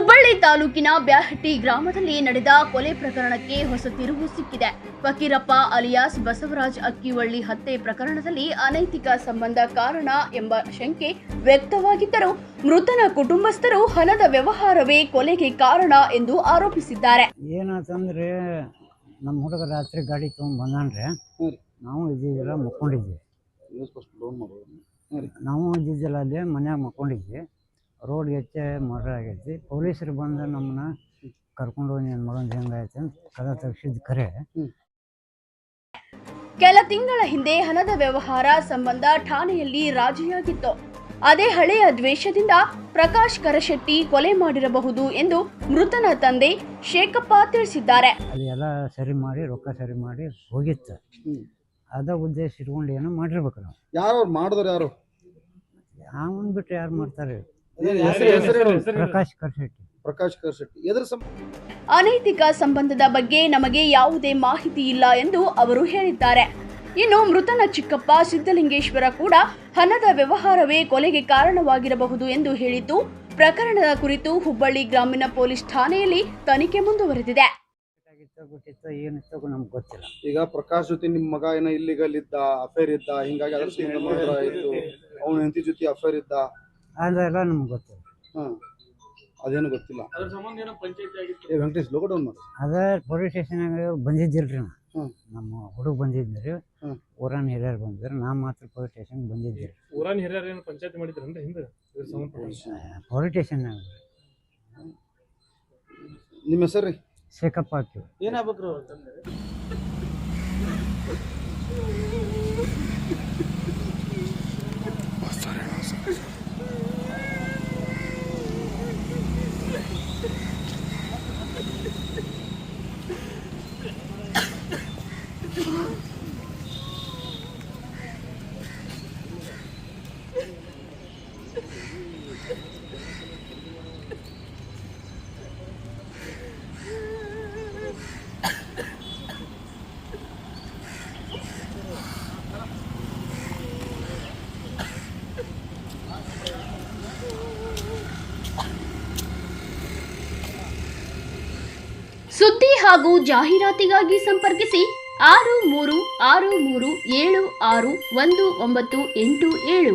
ಹುಬ್ಬಳ್ಳಿ ತಾಲೂಕಿನ ಬ್ಯಾಹಟ್ಟಿ ಗ್ರಾಮದಲ್ಲಿ ನಡೆದ ಕೊಲೆ ಪ್ರಕರಣಕ್ಕೆ ಹೊಸ ತಿರುವು ಸಿಕ್ಕಿದೆ. ಫಕೀರಪ್ಪ ಅಲಿಯಾಸ್ ಬಸವರಾಜ್ ಅಕ್ಕಿವಳ್ಳಿ ಹತ್ಯೆ ಪ್ರಕರಣದಲ್ಲಿ ಅನೈತಿಕ ಸಂಬಂಧ ಕಾರಣ ಎಂಬ ಶಂಕೆ ವ್ಯಕ್ತವಾಗಿದ್ದರೂ ಮೃತನ ಕುಟುಂಬಸ್ಥರು ಹಣದ ವ್ಯವಹಾರವೇ ಕೊಲೆಗೆ ಕಾರಣ ಎಂದು ಆರೋಪಿಸಿದ್ದಾರೆ. ಏನಾತಂದ್ರೆ ನಮ್ಮ ಹುಡುಗ ರಾತ್ರಿ ಗಾಡಿ ತೊಗೊಂಡು ಬಂದಾನ್ರೆ, ನಾವು ಇದ್ದಿದ್ದಿಲ್ಲ ಮಕ್ಕೊಂಡಿದ್ವಿ. ನಾವು ಇದ್ದಿದ್ದಿಲ್ಲ ಅಲ್ಲೇ ಮನ್ಯಾಗ ಮಕ್ಕೊಂಡಿದ್ವಿ. ರೋಡ್ ಹೆಚ್ಚೆ ಮರ್ಡರ್ ಆಗೈತಿ. ಪೊಲೀಸರು ಬಂದು ನಮ್ಮನ್ನ ಕರ್ಕೊಂಡು ಹೋಗಿ ನನ್ನ ಮಗನ ಹೆಂಗಾಯ್ತು ಅಂತ ಕದ ತೆಗ್ಸಿದ್ ಖರೆ. ಕೆಲ ತಿಂಗಳ ಹಿಂದೆ ಹಣದ ವ್ಯವಹಾರ ಸಂಬಂಧ ಠಾಣೆಯಲ್ಲಿ ರಾಜಿಯಾಗಿತ್ತು. ಅದೇ ಹಳೆಯ ದ್ವೇಷದಿಂದ ಪ್ರಕಾಶ್ ಕರಶೆಟ್ಟಿ ಕೊಲೆ ಮಾಡಿರಬಹುದು ಎಂದು ಮೃತನ ತಂದೆ ಶೇಖಪ್ಪ ತಿಳಿಸಿದ್ದಾರೆ. ಅಲ್ಲಿ ಎಲ್ಲ ಸರಿ ಮಾಡಿ ರೊಕ್ಕ ಸರಿ ಮಾಡಿ ಹೋಗಿತ್ತು. ಅದ ಉದ್ದೇಶ ಇಟ್ಕೊಂಡು ಏನೋ ಮಾಡಿರ್ಬೇಕು ನಾವು. ಯಾರು ಮಾಡಿದ್ರು? ಯಾರು ಅವನ್ ಬಿಟ್ಟು ಯಾರು ಮಾಡ್ತಾರೆ? ಪ್ರಕಾಶ್ ಕರಶೆಟ್ಟಿ. ಅನೈತಿಕ ಸಂಬಂಧದ ಬಗ್ಗೆ ನಮಗೆ ಯಾವುದೇ ಮಾಹಿತಿ ಇಲ್ಲ ಎಂದು ಅವರು ಹೇಳಿದ್ದಾರೆ. ಇನ್ನು ಮೃತನ ಚಿಕ್ಕಪ್ಪ ಸಿದ್ದಲಿಂಗೇಶ್ವರ ಕೂಡ ಹಣದ ವ್ಯವಹಾರವೇ ಕೊಲೆಗೆ ಕಾರಣವಾಗಿರಬಹುದು ಎಂದು ಹೇಳಿದ್ದು, ಪ್ರಕರಣದ ಕುರಿತು ಹುಬ್ಬಳ್ಳಿ ಗ್ರಾಮೀಣ ಪೊಲೀಸ್ ಠಾಣೆಯಲ್ಲಿ ತನಿಖೆ ಮುಂದುವರೆದಿದೆ. ನಮ್ಗೆ ಗೊತ್ತಿಲ್ಲ. ಈಗ ಪ್ರಕಾಶ್ ಜೊತೆ ನಿಮ್ಮ ಮಗ ಏನೋ ಇಲ್ಲಿಗಲ್ ಇದ್ದ, ಅಫೇರ್ ಇದ್ದ, ಹಿಂಗಾಗಿ ಅದ್ರ ಇತ್ತು, ಅವನ ಹೆಂಡತಿ ಜೊತೆ ಅಫೇರ್ ಇದ್ದ, ಅದೆಲ್ಲ ನಮ್ಗೆ ಗೊತ್ತಿಲ್ಲ. ಅದೇನು ಗೊತ್ತಿಲ್ಲ. ವೆಂಕಟೇಶ್ ಲೋಕ ಡೌನ್ ಮಾಡಿ ಅದೇ ಪೊಲೀಸ್ ಸ್ಟೇಷನ್ಯಾಗ ಬಂದಿದ್ದಿಲ್ರಿ. ನಮ್ಮ ಹುಡುಗ ಬಂದಿದ್ರಿ, ಊರನ್ ಹಿರಿಯರು ಬಂದಿದ್ರು. ನಾ ಮಾತ್ರ ಪೊಲೀಸ್ ಸ್ಟೇಷನ್ ಬಂದಿದ್ದೀರಿ. ಊರನ್ ಹಿರಿಯರು ಪಂಚಾಯತ್ ಮಾಡಿದ್ರಿ ಪೊಲೀಸ್ ಸ್ಟೇಷನ್ಯಾಗ. ನಿಮ್ಮ ಹೆಸರು? ಶೇಖಪ್ಪ ಹಾಕಿವಿ. ಏನಾಗ್ಬೇಕ್ರು? ಸುದ್ದಿ ಹಾಗೂ ಜಾಹೀರಾತಿಗಾಗಿ ಸಂಪರ್ಕಿಸಿ 6363761987.